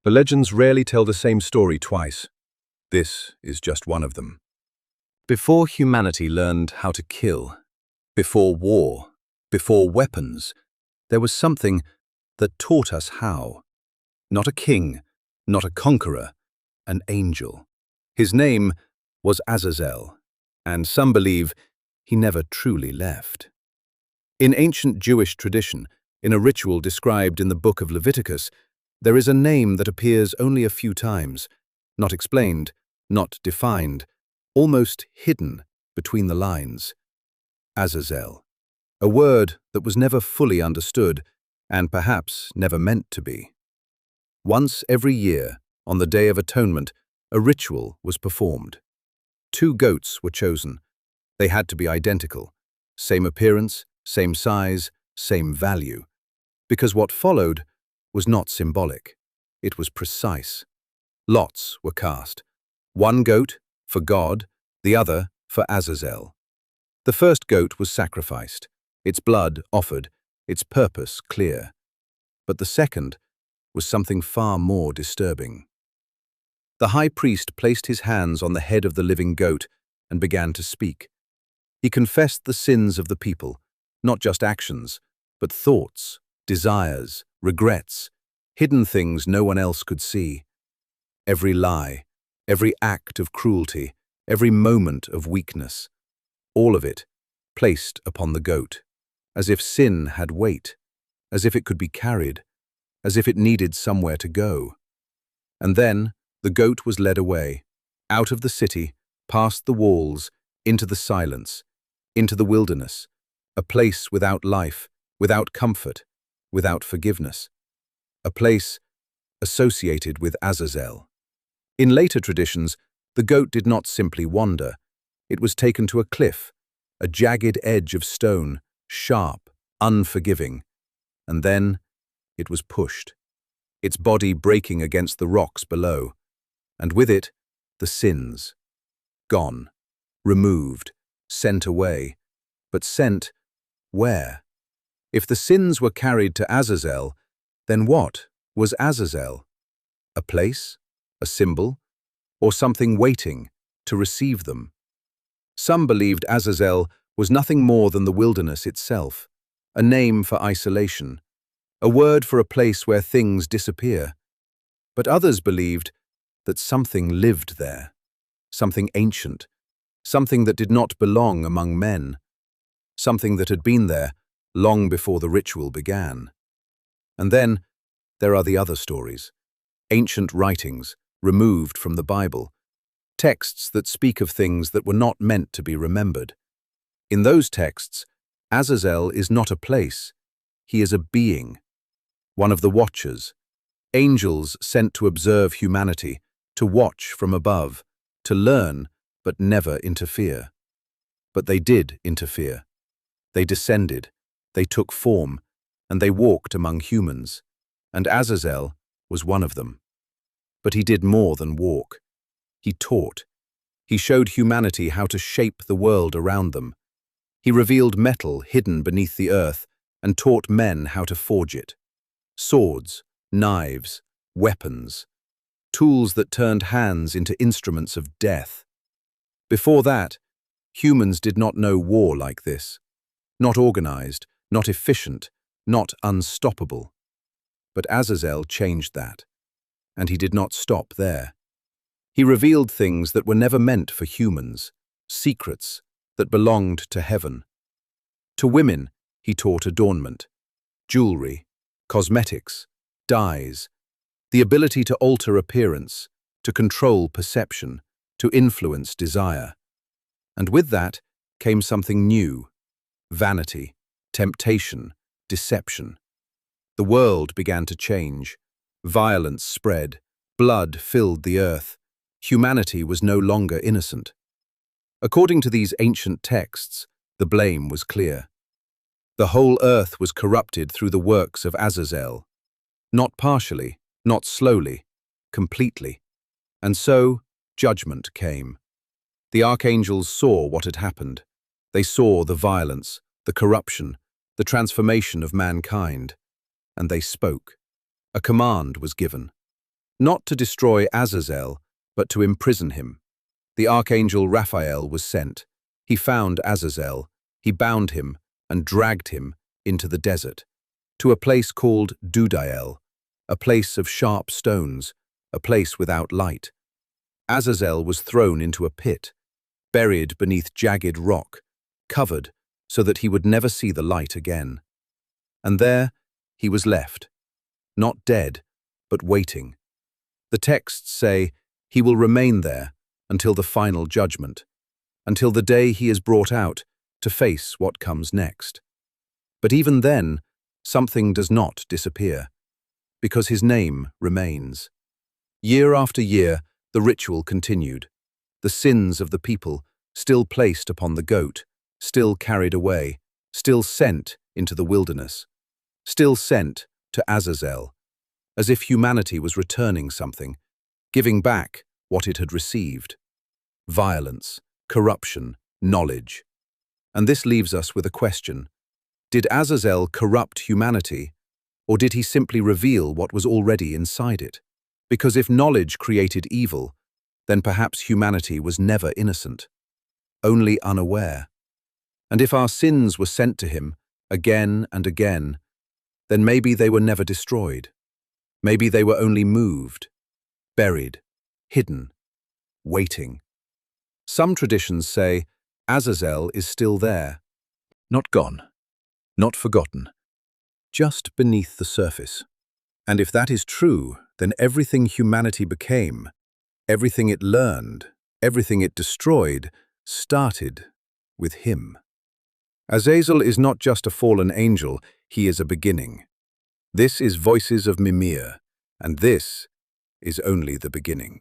The legends rarely tell the same story twice. This is just one of them. Before humanity learned how to kill, before war, before weapons, there was something that taught us how. Not a king, not a conqueror, an angel. His name was Azazel, and some believe he never truly left. In ancient Jewish tradition, in a ritual described in the book of Leviticus, there is a name that appears only a few times, not explained, not defined, almost hidden between the lines. Azazel, a word that was never fully understood and perhaps never meant to be. Once every year, on the Day of Atonement, a ritual was performed. 2 goats were chosen. They had to be identical, same appearance, same size, same value, because what followed was not symbolic. It was precise. Lots were cast. 1 goat for God, the other for Azazel. The first goat was sacrificed, its blood offered, its purpose clear. But the second was something far more disturbing. The high priest placed his hands on the head of the living goat and began to speak. He confessed the sins of the people, not just actions, but thoughts, desires, regrets, hidden things no one else could see. Every lie, every act of cruelty, every moment of weakness, all of it placed upon the goat, as if sin had weight, as if it could be carried, as if it needed somewhere to go. And then the goat was led away, out of the city, past the walls, into the silence, into the wilderness, a place without life, without comfort, without forgiveness, a place associated with Azazel. In later traditions, the goat did not simply wander. It was taken to a cliff, a jagged edge of stone, sharp, unforgiving, and then it was pushed, its body breaking against the rocks below, and with it, the sins. Gone, removed, sent away, but sent where? If the sins were carried to Azazel, then what was Azazel? A place, a symbol, or something waiting to receive them? Some believed Azazel was nothing more than the wilderness itself, a name for isolation, a word for a place where things disappear. But others believed that something lived there, something ancient, something that did not belong among men, something that had been there long before the ritual began. And then there are the other stories, ancient writings removed from the Bible, texts that speak of things that were not meant to be remembered. In those texts, Azazel is not a place, he is a being, one of the watchers, angels sent to observe humanity, to watch from above, to learn but never interfere. But they did interfere. They descended, they took form, and they walked among humans, and Azazel was one of them. But he did more than walk. He taught. He showed humanity how to shape the world around them. He revealed metal hidden beneath the earth and taught men how to forge it. Swords, knives, weapons, tools that turned hands into instruments of death. Before that, humans did not know war like this. Not organized, not efficient, not unstoppable. But Azazel changed that. And he did not stop there. He revealed things that were never meant for humans, secrets that belonged to heaven. To women, he taught adornment, jewelry, cosmetics, dyes, the ability to alter appearance, to control perception, to influence desire. And with that came something new, vanity, temptation, deception. The world began to change. Violence spread. Blood filled the earth. Humanity was no longer innocent. According to these ancient texts, the blame was clear. The whole earth was corrupted through the works of Azazel. Not partially, not slowly, completely. And so, judgment came. The archangels saw what had happened. They saw the violence, the corruption, the transformation of mankind. And they spoke. A command was given. not to destroy Azazel, but to imprison him. The archangel Raphael was sent. He found Azazel, he bound him, and dragged him into the desert, to a place called Dudael, a place of sharp stones, a place without light. Azazel was thrown into a pit, buried beneath jagged rock, covered so that he would never see the light again. And there he was left, not dead, but waiting. The texts say he will remain there until the final judgment, until the day he is brought out to face what comes next. But even then, something does not disappear, because his name remains. Year after year, the ritual continued. The sins of the people, still placed upon the goat, still carried away, still sent into the wilderness, still sent to Azazel, as if humanity was returning something, giving back what it had received. Violence, corruption, knowledge. And this leaves us with a question. Did Azazel corrupt humanity, or did he simply reveal what was already inside it? Because if knowledge created evil, then perhaps humanity was never innocent, only unaware. And if our sins were sent to him again and again, then maybe they were never destroyed. Maybe they were only moved, buried, hidden, waiting. Some traditions say Azazel is still there, not gone, not forgotten, just beneath the surface. And if that is true, then everything humanity became, everything it learned, everything it destroyed, started with him. Azazel is not just a fallen angel, he is a beginning. This is Voices of Mimir, and this is only the beginning.